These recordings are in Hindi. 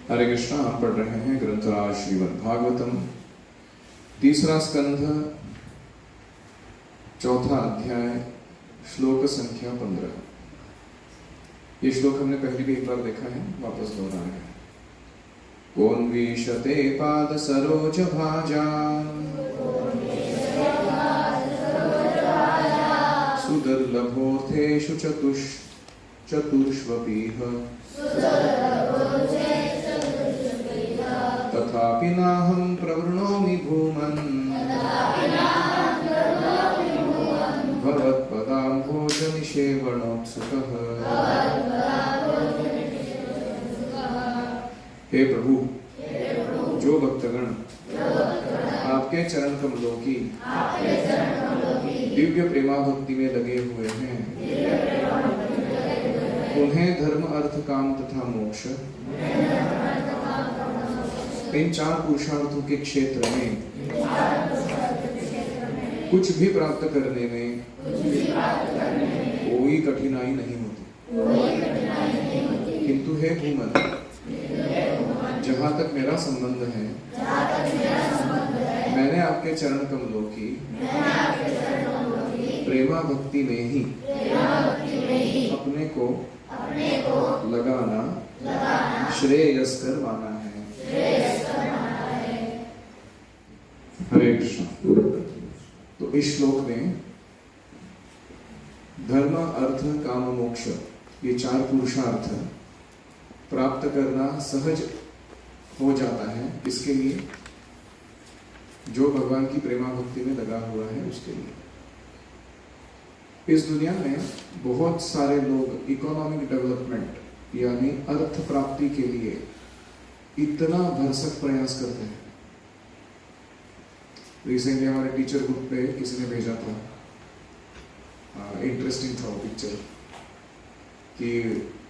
हरे कृष्णा। हम पढ़ रहे हैं ग्रंथराज श्रीमद् भागवतम, तीसरा स्कंध, चौथा अध्याय, श्लोक संख्या 15। ये श्लोक हमने पहले भी एक बार देखा है, वापस दोहरा रहे हैं। कोन्वीशते पाद सरोज भाजान सुदुर्लभोर्थेषु चतुष्वपीह तथापि नाहं प्रवृणोमि भूमन् भवत्पदाम्भोजनिषेवणोत्सुकः। हे प्रभु, जो भक्तगण आपके चरण कमलों की दिव्य प्रेमा भक्ति में लगे हुए हैं, उन्हें धर्म अर्थ काम तथा मोक्ष इन चार पुरुषार्थों के क्षेत्र में कुछ भी प्राप्त करने में कोई कठिनाई नहीं होती। किंतु हे भूमन, जहाँ तक मेरा संबंध है, मैंने आपके चरण कमलों की प्रेमा भक्ति में ही अपने को लगाना श्रेयस्कर माना है। हरे कृष्ण। तो इस श्लोक में धर्म अर्थ काम मोक्ष ये चार पुरुषार्थ प्राप्त करना सहज हो जाता है। किसके लिए? जो भगवान की प्रेमा भक्ति में लगा हुआ है उसके लिए। इस दुनिया में बहुत सारे लोग इकोनॉमिक डेवलपमेंट यानी अर्थ प्राप्ति के लिए इतना भरसक प्रयास करते हैं। रिसेंटली हमारे टीचर ग्रुप पे किसी ने भेजा था, इंटरेस्टिंग था वो पिक्चर, कि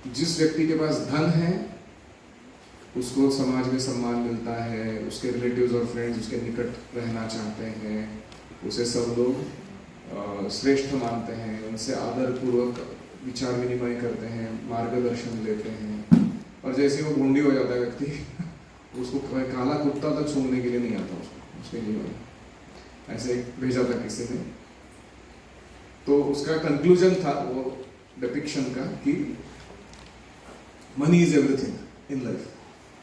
जिस व्यक्ति के पास धन है उसको समाज में सम्मान मिलता है, उसके रिलेटिव्स और फ्रेंड्स उसके निकट रहना चाहते हैं, उसे सब लोग श्रेष्ठ मानते हैं, उनसे आदर पूर्वक विचार विनिमय करते हैं, मार्गदर्शन लेते हैं। और जैसे वो भूंडी हो जाता है व्यक्ति उसको काला कुत्ता तक सूंघने के लिए नहीं आता उसके जीवन। ऐसे भेजा था किसी ने, तो उसका कंक्लूजन था वो डिपिक्शन का कि money is everything in life.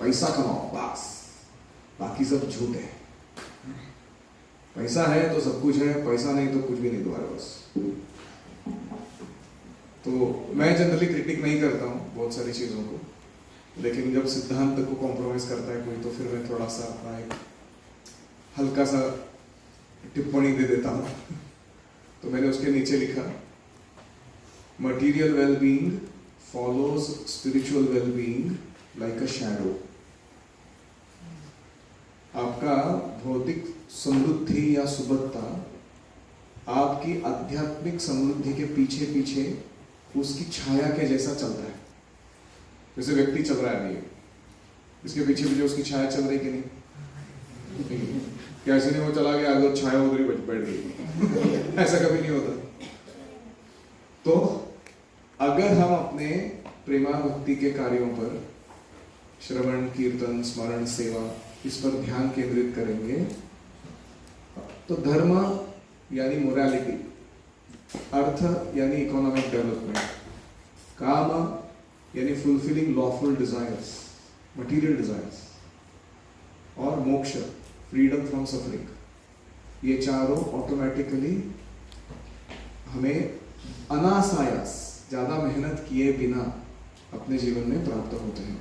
पैसा कमाओ बस, बाकी सब झूठ है। पैसा है तो सब कुछ है, पैसा नहीं तो कुछ भी नहीं तुम्हारे पास। तो मैं जनरली क्रिटिक नहीं करता हूँ बहुत सारी चीजों को, लेकिन जब सिद्धांत को कॉम्प्रोमाइज करता है कोई, तो फिर मैं थोड़ा सा अपना एक हल्का सा टिप्पणी दे देता हूँ। तो मैंने उसके नीचे लिखा, material wellbeing follows spiritual wellbeing like a shadow. आपका भौतिक समृद्धि या सुबत्ता आपकी आध्यात्मिक समृद्धि के पीछे पीछे उसकी छाया के जैसा चलता है। जैसे व्यक्ति चल रहा है अभी, इसके पीछे पीछे उसकी छाया चल रही कि नहीं? कैसे नहीं, वो चला गया आगे और छाया उधर ही बैठ गई। ऐसा कभी नहीं होता। तो अगर हम अपने प्रेमा भक्ति के कार्यों पर, श्रवण कीर्तन स्मरण सेवा, इस पर ध्यान केंद्रित करेंगे, तो धर्म यानी मोरालिटी, अर्थ यानी इकोनॉमिक डेवलपमेंट, काम यानी fulfilling lawful desires, material desires, और मोक्ष फ्रीडम फ्रॉम सफरिंग, ये चारों ऑटोमेटिकली हमें अनायास ज्यादा मेहनत किए बिना अपने जीवन में प्राप्त होते हैं।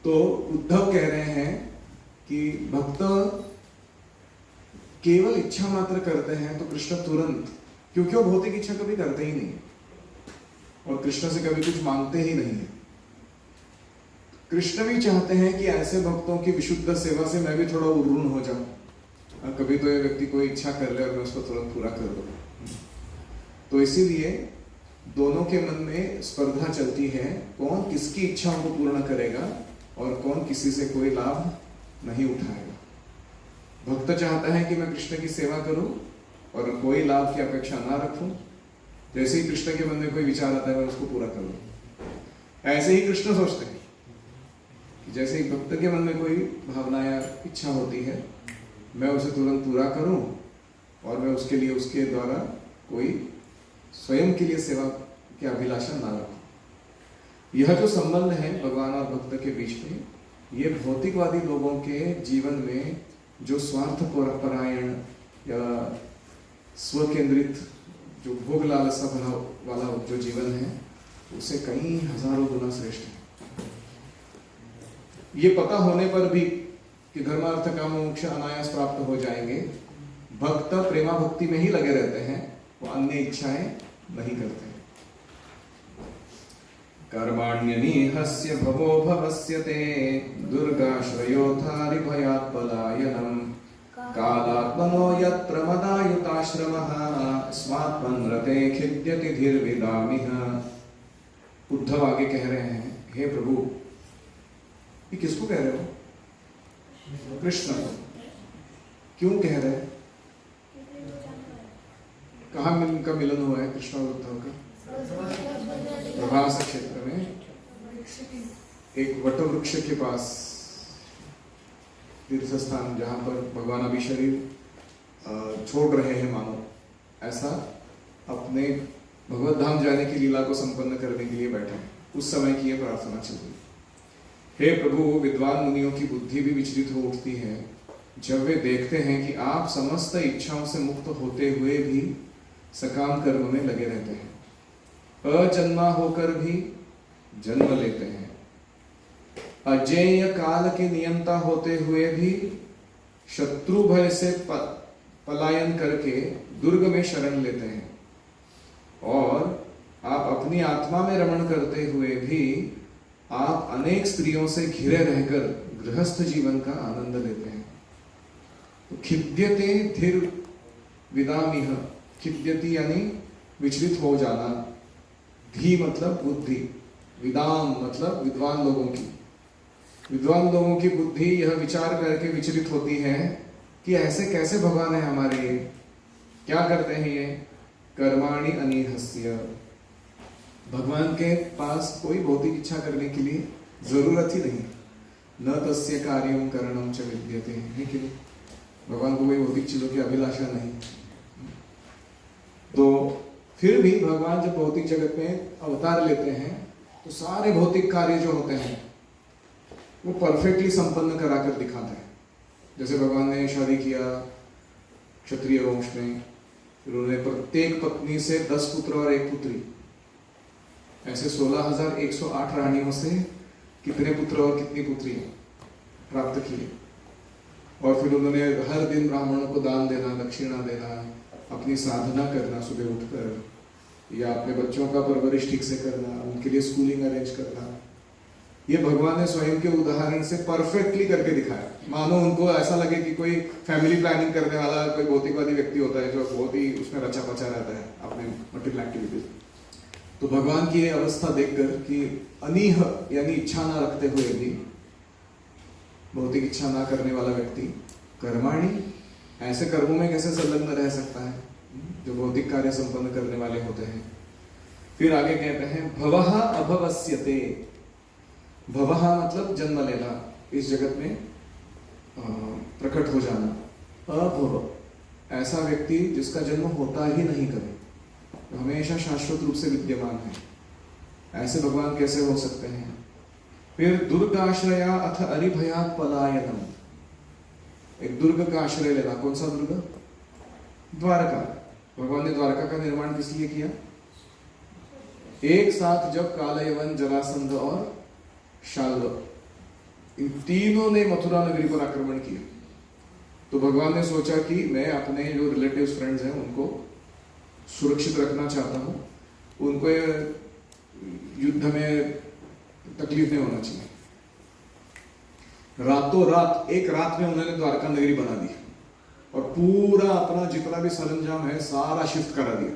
तो उद्धव कह रहे हैं कि भक्त केवल इच्छा मात्र करते हैं तो कृष्ण तुरंत, क्योंकि वो भौतिक इच्छा कभी करते ही नहीं और कृष्ण से कभी कुछ मांगते ही नहीं है। कृष्ण भी चाहते हैं कि ऐसे भक्तों की विशुद्ध सेवा से मैं भी थोड़ा उर्रून हो जाऊं। कभी तो ये व्यक्ति कोई इच्छा कर ले और मैं उसको तुरंत पूरा कर दूं। तो इसीलिए दोनों के मन में स्पर्धा चलती है, कौन किसकी इच्छाओं को पूर्ण करेगा और कौन किसी से कोई लाभ नहीं उठाएगा। भक्त चाहता है कि मैं कृष्ण की सेवा करूं और कोई लाभ की अपेक्षा ना रखूं। जैसे ही कृष्ण के मन में कोई विचार आता है मैं उसको पूरा करूं। ऐसे ही कृष्ण सोचते हैं जैसे ही भक्त के मन में कोई भावना या इच्छा होती है, मैं उसे तुरंत पूरा करूं और मैं उसके लिए उसके द्वारा कोई स्वयं के लिए सेवा की अभिलाषा ना रखूं। यह जो संबंध है भगवान और भक्त के बीच में, ये भौतिकवादी लोगों के जीवन में जो स्वार्थ परायण या स्व केंद्रित जो भोग लालसा भरा वाला जो जीवन है, उसे कई हजारों गुना श्रेष्ठ है। ये पता होने पर भी कि धर्मार्थ काम मोक्ष अनायास प्राप्त हो जाएंगे, भक्त प्रेमा भक्ति में ही लगे रहते हैं, वो अन्य इच्छाएं नहीं करते। कर्माण्यनीहस्य भवो भवस्यते दुर्गाश्रयोधारि भयात् पलायनम् कालात्मनो यत्र मदायुताश्रमः स्मात्मन्रते खिद्यति धीर्विदामिह। उद्धव आगे कह रहे हैं, हे प्रभु, ये किसको कह रहे हो? कृष्ण को। क्यों कह रहे हैं? कहाँ का मिलन हुआ है कृष्ण और उद्धव का? प्रभास क्षेत्र में एक वट वृक्ष के पास तीर्थ स्थान, जहां पर भगवान अभी शरीर छोड़ रहे हैं, मानो ऐसा अपने भगवत धाम जाने की लीला को संपन्न करने के लिए बैठे। उस समय की यह प्रार्थना चल रही। हे प्रभु, विद्वान मुनियों की बुद्धि भी विचलित हो उठती है जब वे देखते हैं कि आप समस्त इच्छाओं से मुक्त होते हुए भी सकाम कर्म में लगे रहते हैं, अजन्मा होकर भी जन्म लेते हैं, अजेय काल के नियंता होते हुए भी शत्रु भय से पलायन करके दुर्ग में शरण लेते हैं, और आप अपनी आत्मा में रमण करते हुए भी आप अनेक स्त्रियों से घिरे रहकर गृहस्थ जीवन का आनंद लेते हैं। तो खिद्यते धीर विदामिह, खिद्यति यानी विचलित हो जाना, धी मतलब बुद्धि, विदाम मतलब विद्वान लोगों की। विद्वान लोगों की बुद्धि यह विचार करके विचलित होती है कि ऐसे कैसे भगवान है हमारे लिए। क्या करते हैं ये? कर्माणि अनीहस्य, भगवान के पास कोई भौतिक इच्छा करने के लिए जरूरत ही नहीं। न तस्य कार्यम करणम च विद्यते, है कि नहीं? भगवान को कोई भौतिक चीजों की अभिलाषा नहीं। तो फिर भी भगवान जब भौतिक जगत में अवतार लेते हैं तो सारे भौतिक कार्य जो होते हैं वो परफेक्टली संपन्न कराकर दिखाते हैं। जैसे भगवान ने शादी किया क्षत्रिय वंश में, फिर उन्होंने प्रत्येक पत्नी से 10 पुत्र और 1 पुत्री, ऐसे 16,108 रानियों से कितने पुत्र और कितनी पुत्रियां प्राप्त किए। और फिर उन्होंने हर दिन ब्राह्मणों को दान देना, दक्षिणा देना, अपनी साधना करना सुबह उठकर, या अपने बच्चों का परवरिश ठीक से करना, उनके लिए स्कूलिंग अरेंज करना। ये भगवान ने स्वयं के उदाहरण से परफेक्टली करके दिखाया। मानो उनको ऐसा लगे कि कोई फैमिली प्लानिंग करने वाला कोई भौतिकवादी व्यक्ति होता है जो बहुत ही उसमें रचा पचा रहता है अपने मटेरियल एक्टिविटीज। तो भगवान की ये अवस्था देखकर कि अनीह यानी इच्छा ना रखते हुए भी, भौतिक इच्छा ना करने वाला व्यक्ति कर्माणि, ऐसे कर्मों में कैसे संलग्न रह सकता है जो भौतिक कार्य संपन्न करने वाले होते हैं। फिर आगे कहते हैं भवः अभवस्यते। भवः मतलब जन्म लेना, इस जगत में प्रकट हो जाना। अभव ऐसा व्यक्ति जिसका जन्म होता ही नहीं कभी, हमेशा शाश्वत रूप से विद्यमान है, ऐसे भगवान कैसे हो सकते हैं। फिर दुर्गाश्रया अथ अरिभयात् पलायनम, एक दुर्ग का आश्रय लेना। कौन सा दुर्ग? द्वारका। भगवान ने द्वारका का निर्माण किस लिए किया? एक साथ जब कालयवन, जरासंध और शाल्व, इन तीनों ने मथुरा नगरी पर आक्रमण किया, तो भगवान ने सोचा कि मैं अपने जो रिलेटिव्स फ्रेंड्स हैं उनको सुरक्षित रखना चाहता हूं, उनको युद्ध में तकलीफ नहीं होना चाहिए। रातों रात, एक रात में उन्होंने द्वारका नगरी बना दी और पूरा अपना जितना भी सरंजाम है सारा शिफ्ट करा दिया।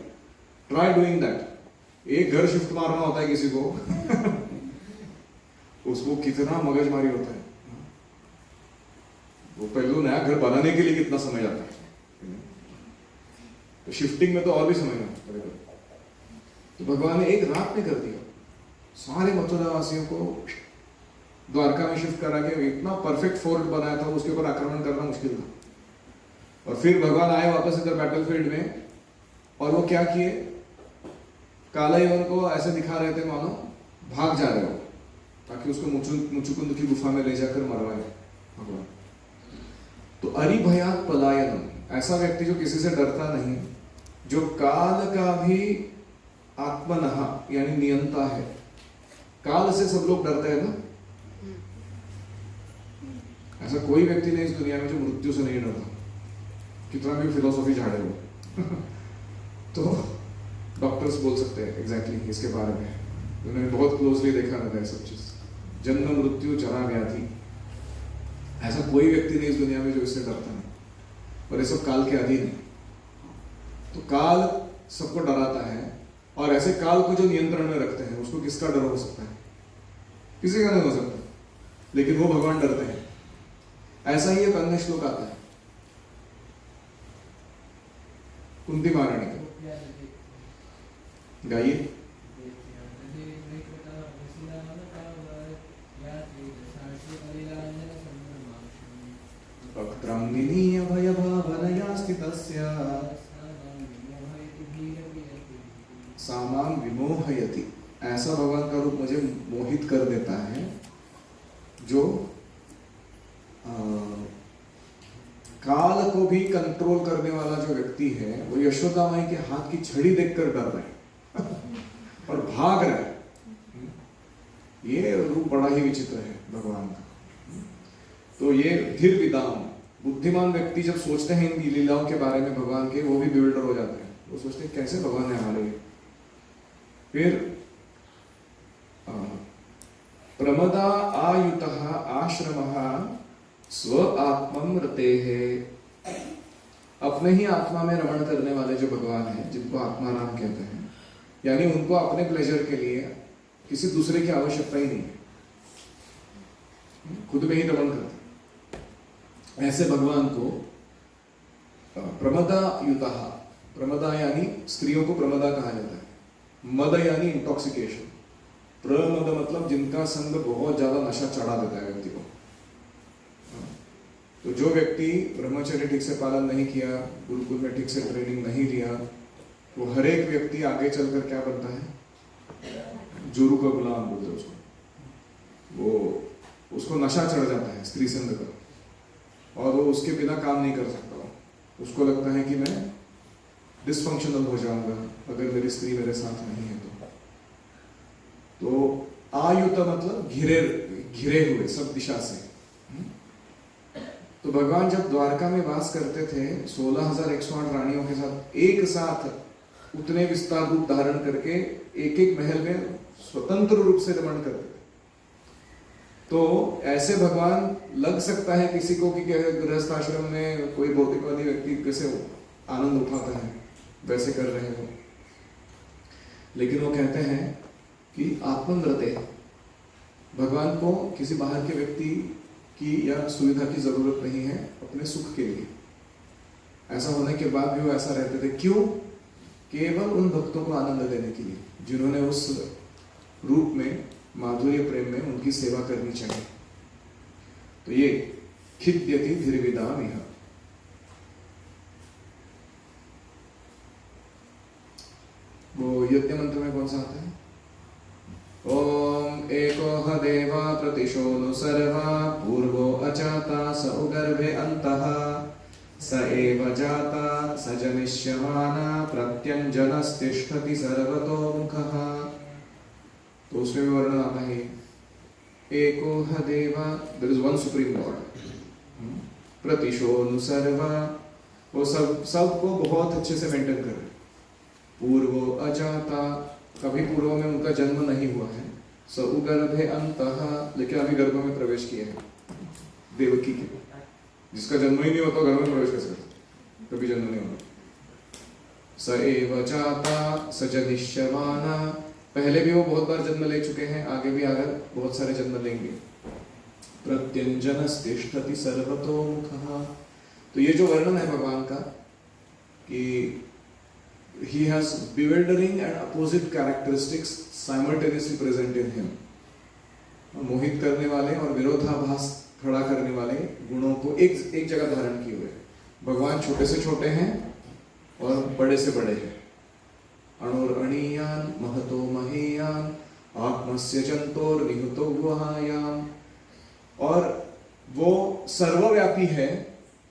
Try doing that. एक घर शिफ्ट मारना होता है किसी को उसको कितना मगजमारी होता है। वो पहले नया घर बनाने के लिए कितना समय जाता है, तो शिफ्टिंग में तो और भी समय लगता है। तो भगवान ने एक रात में कर दिया, सारे मथुरा वासियों को द्वारका में शिफ्ट करा के इतना परफेक्ट फोर्ट बनाया था, उसके ऊपर आक्रमण करना मुश्किल था। और फिर भगवान आए वापस इधर बैटलफील्ड में, और वो क्या किए, काला यवन को ऐसे दिखा रहे थे मानो भाग जा रहे हो, ताकि उसको मुचुकुंद की गुफा में ले जाकर मरवाए भगवान। तो अरिभयात् पलायनम, ऐसा व्यक्ति जो किसी से डरता नहीं, जो काल का भी आत्मनः यानी नियंता है। काल से सब लोग डरते हैं ना, ऐसा कोई व्यक्ति नहीं इस दुनिया में जो मृत्यु से नहीं डरता, कितना भी फिलोसॉफी झाड़े हो। तो डॉक्टर्स बोल सकते हैं एग्जैक्टली इसके बारे में, उन्होंने बहुत क्लोजली देखा रहता है सब चीज, जन्म मृत्यु जरा व्याधि, ऐसा कोई व्यक्ति नहीं इस दुनिया में जो इससे डरता नहीं, और ये सब काल के अधीन है। तो काल सबको डराता है, और ऐसे काल को जो नियंत्रण में रखते हैं उसको किसका डर हो सकता है? किसी का नहीं हो सकता, लेकिन वो भगवान डरते हैं। ऐसा ही एक अन्य श्लोक आता है कुंती महारानी का, गाइए। वक्त्रं विनीय भयभावनया स्थितस्य सामां विमोहयति, ऐसा भगवान का रूप मुझे मोहित कर देता है, जो काल को भी कंट्रोल करने वाला जो व्यक्ति है, वो यशोदा माई के हाथ की छड़ी देखकर डर रहा है और भाग रहा है। ये रूप बड़ा ही विचित्र है भगवान का। तो ये धीर विदाम, बुद्धिमान व्यक्ति जब सोचते हैं इन लीलाओं के बारे में भगवान के, वो भी बिल्डर हो जाते हैं। वो सोचते हैं कैसे भगवान ने हमारे। फिर प्रमदा आयुतः आश्रमः स्व आत्मम रते है, अपने ही आत्मा में रमण करने वाले जो भगवान हैं, जिनको आत्मा नाम कहते हैं, यानी उनको अपने प्लेजर के लिए किसी दूसरे की आवश्यकता ही नहीं है, खुद में ही रमण करते। ऐसे भगवान को प्रमदा युतः, प्रमदा यानी स्त्रियों को प्रमदा कहा जाता है, मद यानी इंटॉक्सिकेशन, प्रमद मतलब जिनका संग बहुत ज्यादा नशा चढ़ा देता है व्यक्ति को। तो जो व्यक्ति ब्रह्मचर्य ठीक से पालन नहीं किया, गुरुकुल में ठीक से ट्रेनिंग नहीं लिया, वो हर एक व्यक्ति आगे चलकर क्या बनता है, जुरू का गुलाम बोलते हैं उसको। वो उसको नशा चढ़ जाता है स्त्री संग का, और वो उसके बिना काम नहीं कर सकता। उसको लगता है कि मैं डिसफंक्शनल हो जाऊंगा अगर मेरी स्त्री मेरे साथ नहीं है तो आयुत मतलब घिरे हुए सब दिशा से। तो भगवान जब द्वारका में वास करते थे 16,108 रानियों के साथ एक साथ, उतने विस्तार रूप धारण करके एक एक महल में स्वतंत्र रूप से रमण करते थे। तो ऐसे भगवान लग सकता है किसी को कि गृहस्थ आश्रम में कोई भौतिकवादी व्यक्ति कैसे आनंद उठाता है, वैसे कर रहे हो। लेकिन वो कहते हैं कि आत्मनृते, भगवान को किसी बाहर के व्यक्ति की या सुविधा की जरूरत नहीं है अपने सुख के लिए। ऐसा होने के बाद भी वो ऐसा रहते थे, क्यों? केवल उन भक्तों को आनंद देने के लिए जिन्होंने उस रूप में, माधुर्य प्रेम में उनकी सेवा करनी चाहिए। तो ये खिद्यति धीर्विदाम इह। वो यज्ञ मंत्र में कौन सा आता है? ओम एको ह देवा प्रतिशोनु सर्वा पूर्वो अचाता स उगर्भे अंतः स एव जाता स जनिष्यमाना प्रत्यंजनस्तिष्ठति सर्वतो मुखः। तो उसमें भी वर्णन आता है एको ह देवा, there is one supreme God, प्रतिशोनु सर्वा, वो सबको बहुत अच्छे से मेंटेन कर रहे। पूर्वो अजाता, कभी पूर्व में उनका जन्म नहीं हुआ है। स उगर्भे अंतः, लेकिन अभी गर्भ में प्रवेश किए हैं देवकी के, जिसका जन्म ही नहीं होता गर्भ में प्रवेश कैसे करता, कभी जन्म नहीं होता। स एव जाता स जनिष्यमाना, पहले भी वो बहुत बार जन्म ले चुके हैं, आगे भी अगर बहुत सारे जन्म लेंगे। प्रत्यंजनस्तिष्ठति सर्वतो मुखः। तो ये जो वर्णन है भगवान का कि he has bewildering and opposite characteristics simultaneously present in him, मोहित करने वाले और विरोधाभास खड़ा करने वाले गुणों को एक जगह धारण किए हुए। भगवान छोटे से छोटे हैं और बड़े से बड़े हैं। अणुरणीयान महतो महीयान आत्मस्य जंतोर निहतो गुहायाम। और वो सर्वव्यापी है,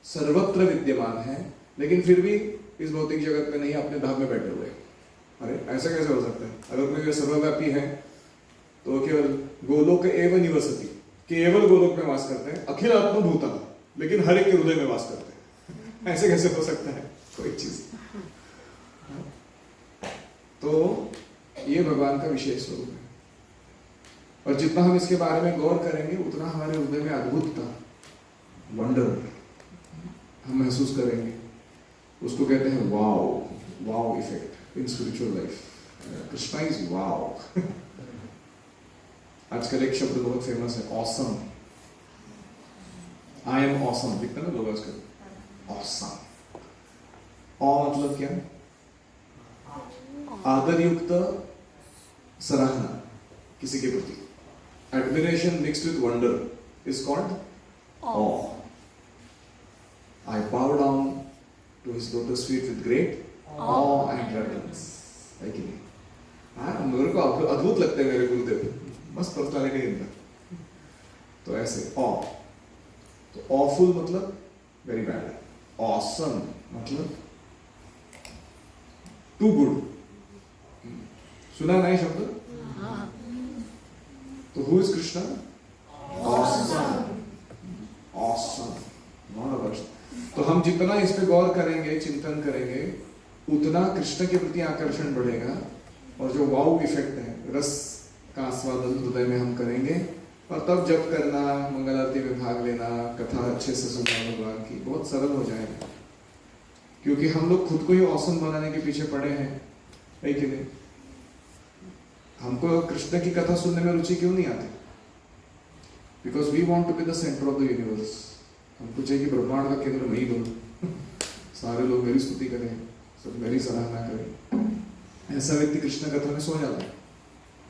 सर्वत्र विद्यमान है, लेकिन फिर भी इस भौतिक जगत में नहीं, अपने धाम में बैठे हुए। अरे ऐसा कैसे हो सकता है? अगर कोई सर्वव्यापी है तो केवल गोलोक एवं निवसति, केवल गोलोक में वास करते हैं, अखिल आत्मभूता, लेकिन हर एक के हृदय में वास करते हैं। ऐसे कैसे हो सकता है कोई चीज? तो ये भगवान का विशेष स्वरूप है। और जितना हम इसके बारे में गौर करेंगे उतना हमारे हृदय में अद्भुतता, वंडर हम महसूस करेंगे। उसको कहते हैं wow, wow effect in spiritual life. Krishna is wow. आजकल एक शब्द बहुत फेमस है, ऑसम। आई एम ऑसम लिखते हैं ना लोग आजकल, ऑसम। ऑ मतलब क्या? आदर युक्त सराहना किसी के प्रति। Admiration mixed with wonder is called awe. I bow down to his lotus feet with great awe and reverence. है कि नहीं? हाँ, मेरे को अद्भुत लगते हैं मेरे गुरुदेव, मस्त पर्सनालिटी इनका। तो ऐसे awe, तो awful मतलब very bad, awesome मतलब too good। सुना नहीं शब्द? तो who is Krishna? Awesome, awesome, not a person। तो हम जितना इस पे गौर करेंगे, चिंतन करेंगे, उतना कृष्ण के प्रति आकर्षण बढ़ेगा। और जो वाव इफेक्ट है, रस का आस्वादन हृदय में हम करेंगे। और तब जप करना, मंगल आरती में भाग लेना, कथा अच्छे से सुनना भगवान की, बहुत सरल हो जाएगा। क्योंकि हम लोग खुद को ही औसम बनाने के पीछे पड़े हैं, है कि नहीं? हमको कृष्ण की कथा सुनने में रुचि क्यों नहीं आती? Because we want to be the centre of the universe. हमको चाहिए कि ब्रह्मांड का केंद्र मैं ही बनूं, सारे लोग मेरी स्तुति करें, सब मेरी सराहना करें। ऐसा व्यक्ति कृष्ण कथा में सो जाता है,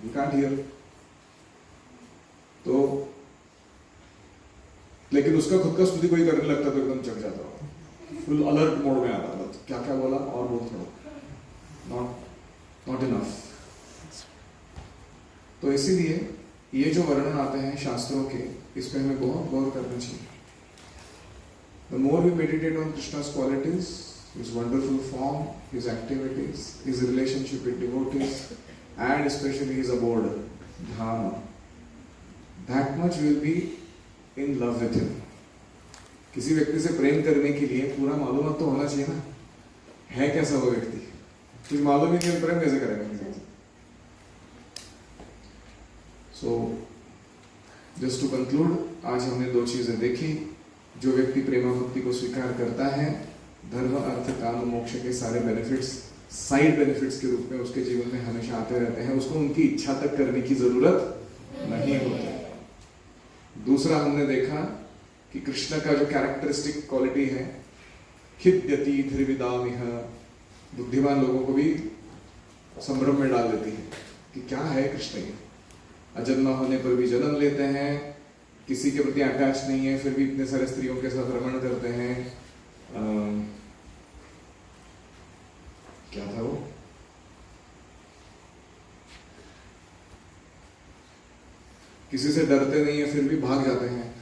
यू कांट हियर। तो लेकिन उसका खुद का स्तुति कोई करने लगता तो एकदम चक जाता हो, फुल अलर्ट मोड में आता, क्या क्या बोला और बोल थोड़ा, नॉट इनफ। तो इसीलिए ये जो वर्णन आते हैं शास्त्रों के, इस पे हमें बहुत गौर करना चाहिए। The more we meditate on Krishna's qualities, His wonderful form, His activities, His relationship with devotees, and especially His abode, Dhama, that much we will be in love with Him. किसी व्यक्ति से प्रेम करने के लिए पूरा मालूमात तो होना चाहिए ना, है कैसा वो व्यक्ति, कुछ मालूम ही नहीं, प्रेम कैसे करेगा किसी से? So, just to conclude, आज हमने दो चीजें देखी। जो व्यक्ति प्रेमा भक्ति को स्वीकार करता है, धर्म अर्थ काम मोक्ष के सारे बेनिफिट्स साइड बेनिफिट्स के रूप में उसके जीवन में हमेशा आते रहते हैं, उसको उनकी इच्छा तक करने की जरूरत नहीं होती। दूसरा हमने देखा कि कृष्ण का जो कैरेक्टरिस्टिक क्वालिटी है, खिद्यति धृविदामिह, बुद्धिमान लोगों को भी संभ्रम में डाल देती है कि क्या है कृष्ण ये। अजन्मा होने पर भी जन्म लेते हैं, किसी के प्रति अटैच नहीं है, फिर भी इतने सारे स्त्रियों के साथ रमण करते हैं। क्या था वो? किसी से डरते नहीं है, फिर भी भाग जाते हैं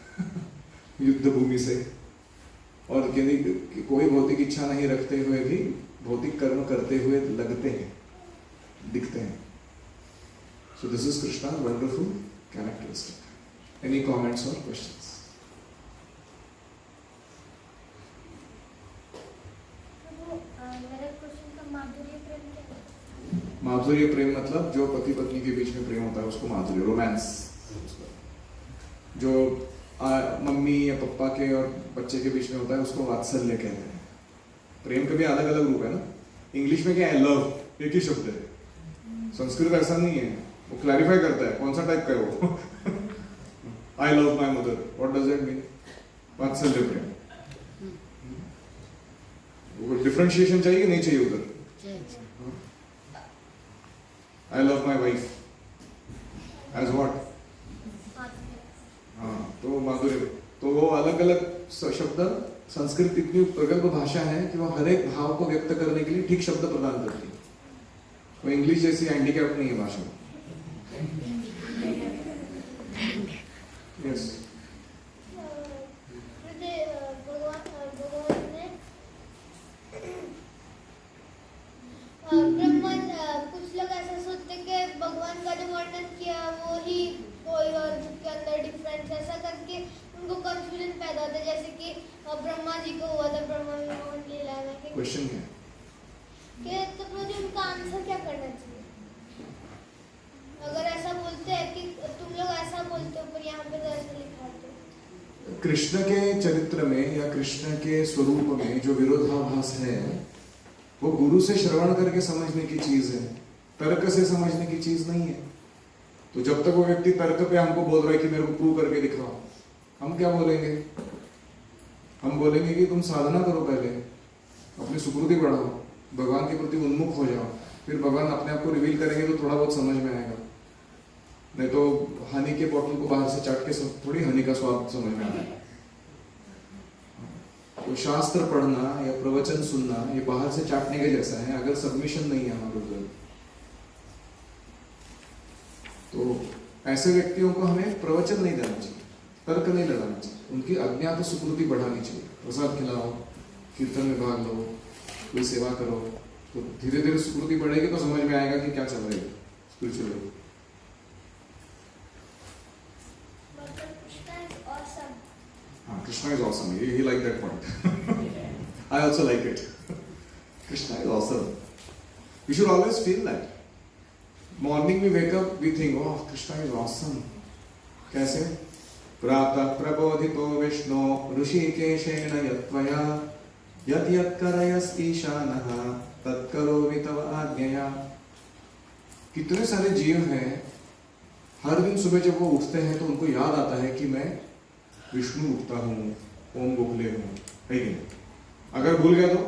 युद्ध भूमि से। और कि कोई भौतिक इच्छा नहीं रखते हुए भी भौतिक कर्म करते हुए लगते हैं, दिखते हैं। So this is Krishna's wonderful characteristic. Any comments or questions? मेरा क्वेश्चन का माधुर्य प्रेम क्या है? माधुर्य प्रेम मतलब जो पति पत्नी के बीच में प्रेम होता है उसको माधुर्य, रोमांस। जो मम्मी या पापा के और बच्चे के बीच में होता है उसको वात्सल्य कहते हैं। प्रेम के भी अलग अलग रूप है ना। इंग्लिश में क्या है? लव, एक ही शब्द है। संस्कृत ऐसा नहीं है, वो क्लैरिफाई करता है कौन सा टाइप का है वो। I love my mother, what does it mean? वात्सल्य प्रेम। वो डिफरेंशिएशन चाहिए कि नहीं चाहिए उधर? I love my wife as what? माधुर्य, तो वो अलग अलग शब्द, संस्कृत इतनी प्रगल्भ भाषा है कि वो हर एक भाव को व्यक्त करने के लिए ठीक शब्द प्रदान करती है। वो इंग्लिश जैसी हैंडीकैप नहीं है भाषा। यस ब्रह्मा, कुछ लोग ऐसा सोचते कि भगवान का जो वर्णन किया वो ही कोई और के अंदर डिफरेंस, ऐसा करके उनको कंफ्यूजन पैदा होता है। जैसे कि ब्रह्मा जी को हुआ था ब्रह्मा विमोहन लीला में कि क्वेश्चन क्या है? तो मुझे उनका आंसर क्या करना चाहिए? अगर ऐसा बोलते हैं कि तुम लोग ऐसा बोलते हो पर यहाँ पे तो ऐसा लिखा है, तो कृष्ण के चरित्र में या कृष्ण के स्वरूप में जो विरोधाभास है वो गुरु से श्रवण करके समझने की चीज है, तर्क से समझने की चीज नहीं है। तो जब तक वो व्यक्ति तर्क पे हमको बोल रहा है कि मेरे को प्रूव करके दिखाओ, हम क्या बोलेंगे? हम बोलेंगे कि तुम साधना करो, पहले अपनी सुकृति बढ़ाओ, भगवान के प्रति उन्मुख हो जाओ, फिर भगवान अपने आप को रिवील करेंगे तो थोड़ा बहुत समझ में आएगा। नहीं तो हनी के बॉटल को बाहर से चाट के थोड़ी हनी का स्वाद समझ में आएगा। तो शास्त्र पढ़ना या प्रवचन सुनना ये बाहर से चाटने के जैसा है, अगर सबमिशन नहीं है हमारे उधर। तो ऐसे व्यक्तियों को हमें प्रवचन नहीं देना चाहिए, तर्क नहीं लड़ाना चाहिए, उनकी अज्ञात सुकृति बढ़ानी चाहिए। प्रसाद खिलाओ, कीर्तन में भाग लो, कोई सेवा करो, तो धीरे धीरे सुकृति बढ़ेगी तो समझ में आएगा कि क्या चल रहा है spiritually. Krishna is awesome. He liked that point. I also like it. Krishna is awesome. We should always feel that. Morning we wake up, we think, oh, Krishna is awesome. कैसे? प्रातः प्रबोधितो विष्णु ऋषिकेशेन यत्त्वया यत् यत् करयस्तीशानः तत्करोमि तव आज्ञया। कितने सारे जीव हैं, हर दिन सुबह जब वो उठते हैं तो उनको याद आता है कि मैं विष्णु उठता हूँ, ओम गोखले हूँ, है कि नहीं? अगर भूल गया तो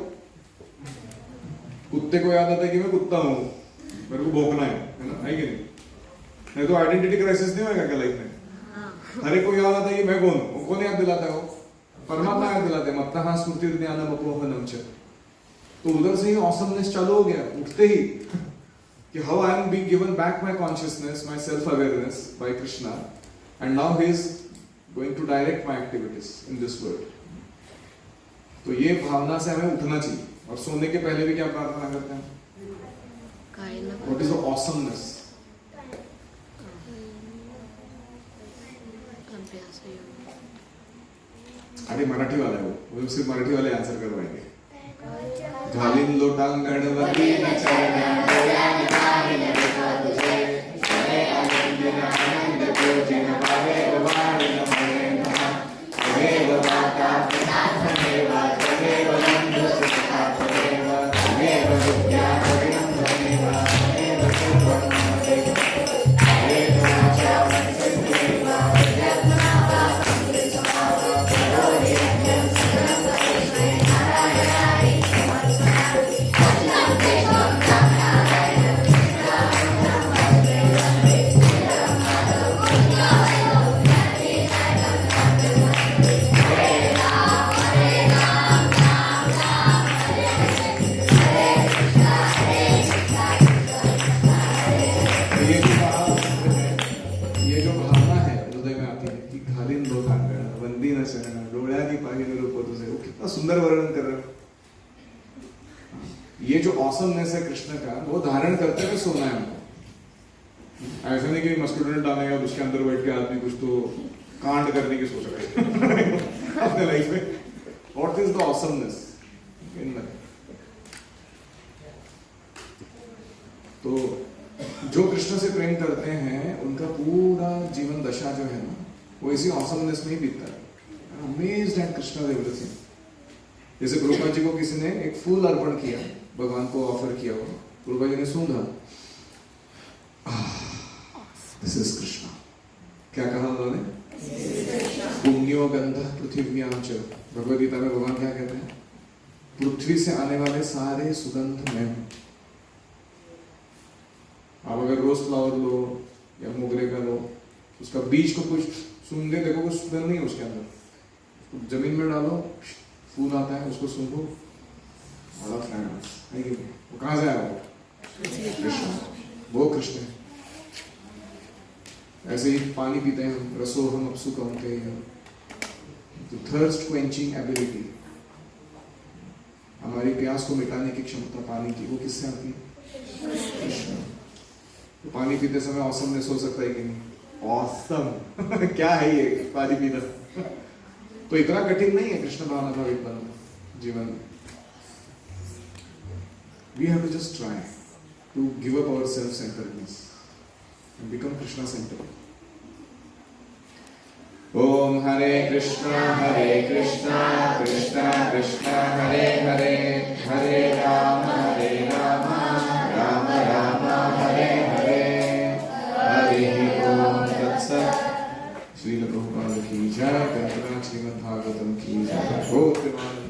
कुत्ते को याद आता है कि मैं कुत्ता हूँ, मेरे को भौंकना है ना, है कि नहीं? नहीं तो आइडेंटिटी क्राइसिस नहीं होगा क्या लाइफ में? हर एक को याद आता है कि मैं कौन हूँ। कौन याद दिलाता है? वो परमात्मा याद दिलाते हैं। मत्तः स्मृतिर्ज्ञानम् अपोहनम् च। तो उधर से ही ऑसमनेस चालू हो गया उठते ही कि how I am being given back my consciousness, my self awareness by Krishna, and now he is going to direct my activities in this world. तो ये भावना से हमें उठना चाहिए। और सोने के पहले भी क्या प्रार्थना करते हैं? What is the awesomeness? अरे मराठी वाला है वो सिर्फ मराठी वाले आंसर करवाएंगे। घालीन लोटांगण वतीन चरण डोळ्यानी पाहिन रेखा तुझे, सरे आनंदिन आनंद पूजिन भावे वाणिन तमेव माता पिता तमेव तमेव बन्धु सुखा तमेव तमेव विद्या हरिणं तमेव तमेव सर्वं तमेव तमेव वाचा वंशन्तेव यज्ञनावा संकृतमावा करोमि यज्ञं सकलं तस्मै नारायणाय समर्पयामि। अखिलं देशं नारायणं कृष्णाय नमस्ते वन्दे श्रीराम माधव गोविन्दाय सुंदर वर्णन कर रहे हो। ये जो ऑसमनेस है कृष्ण का, वो धारण करते हुए सोना है हमको। ऐसा नहीं कि मस्कुलेटन डालेगा उसके अंदर बैठ के आदमी कुछ तो कांड करने की सोच रहा है अपने लाइफ में। What is the awesomeness in life? तो जो कृष्ण से प्रेम करते हैं उनका पूरा जीवन दशा जो है ना, वो इसी ऑसमनेस में ही बीतता है। Amazed eight Krishna everything. जैसे प्रभुपाद जी को किसी ने एक फूल अर्पण किया, भगवान को ऑफर किया, हो प्रभुपाद जी ने सूंघा, दिस इज कृष्णा। क्या कहा उन्होंने? पुण्यो गंधः पृथिव्यां च। भगवद गीता में भगवान क्या कहते हैं? पृथ्वी से आने वाले सारे सुगंध मैं हूं। आप अगर रोज फ्लावर लो या मोगरे का लो, उसका बीज को कुछ सूंघे देखो, कुछ स्मेल नहीं है उसके अंदर, उसको जमीन में डालो, फूल आता है, उसको सूंघो, बड़ा फ्रेगरेंस है कि नहीं? वो कहाँ से आया? वो कृष्ण, वो कृष्ण है। ऐसे ही पानी पीते हैं हम, रसोहम अपसु कौन्तेय, तो थर्स्ट क्वेंचिंग एबिलिटी, हमारी प्यास को मिटाने की क्षमता पानी की, वो किससे आती है? कृष्ण। तो पानी पीते समय ऑसमनेस हो सकता है कि नहीं? ऑसम क्या है ये पानी पीना? तो इतना कठिन नहीं है कृष्ण भावनाभावित बनना जीवन में। We have to just try to give up our self-centeredness and become Krishna centered. Om Hare Krishna Krishna Krishna Hare Hare, Hare Rama Rama Rama Hare Hare, Hare Om Tat Sat। Srila Prabhupada की जय, ग्रंथराज श्रीमद् भागवतम की जय।